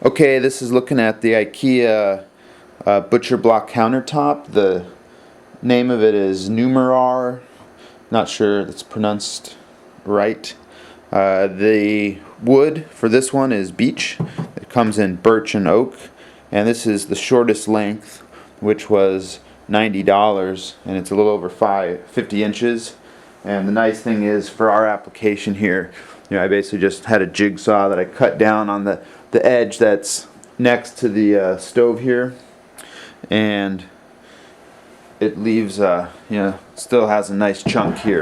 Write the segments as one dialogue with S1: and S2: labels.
S1: Okay, this is looking at the Ikea butcher block countertop. The name of it is Numerar. Not sure it's pronounced right. The wood for this one is beech. It comes in birch and oak, and this is the shortest length, which was $90, and it's a little over 50 inches. And the nice thing is, for our application here, I basically just had a jigsaw that I cut down on the edge that's next to the stove here, and it leaves still has a nice chunk here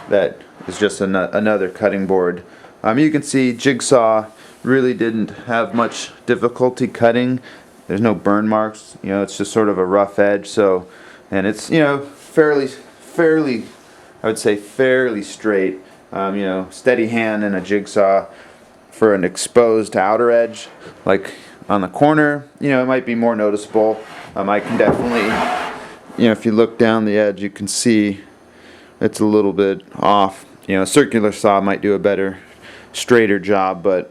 S1: that is just another cutting board. You can see jigsaw really didn't have much difficulty cutting. There's no burn marks, it's just sort of a rough edge, so, and it's fairly I would say fairly straight. Steady hand and a jigsaw for an exposed outer edge, like on the corner, it might be more noticeable. I can definitely, if you look down the edge, you can see it's a little bit off. A circular saw might do a better, straighter job, but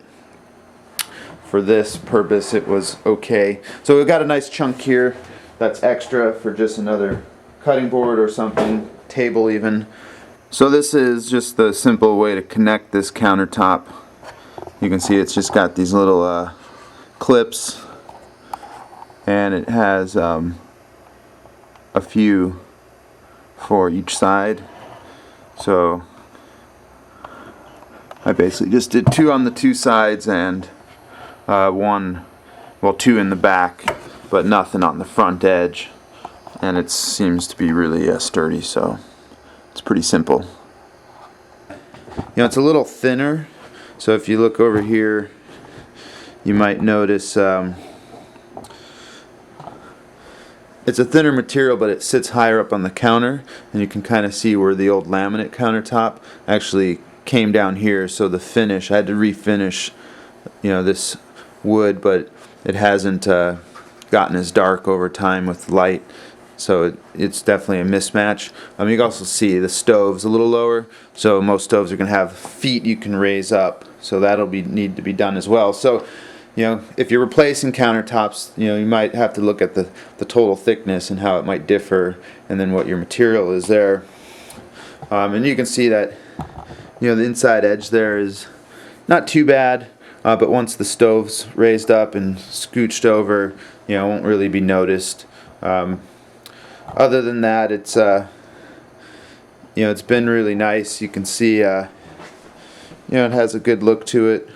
S1: for this purpose it was okay. So we've got a nice chunk here that's extra for just another cutting board or something, table even. So this is just the simple way to connect this countertop. You can see it's just got these little clips, and it has a few for each side. So I basically just did two on the two sides and two in the back, but nothing on the front edge. And it seems to be really sturdy, so it's pretty simple. It's a little thinner, so if you look over here, you might notice it's a thinner material, but it sits higher up on the counter, and you can kind of see where the old laminate countertop actually came down here. So the finish, I had to refinish this wood, but it hasn't gotten as dark over time with light, so it's definitely a mismatch. You can also see the stove's a little lower, so most stoves are going to have feet you can raise up, so that'll need to be done as well. So if you're replacing countertops, you might have to look at the total thickness and how it might differ, and then what your material is there. And you can see that the inside edge there is not too bad, but once the stove's raised up and scooched over, it won't really be noticed. Other than that, it's it's been really nice. You can see it has a good look to it.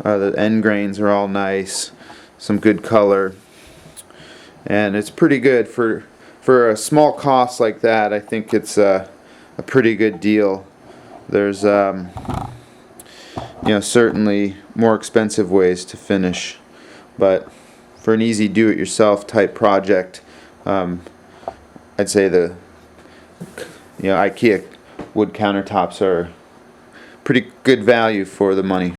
S1: The end grains are all nice, some good color, and it's pretty good for a small cost like that. I think it's a pretty good deal. There's certainly more expensive ways to finish, but for an easy do-it-yourself type project, I'd say the Ikea wood countertops are pretty good value for the money.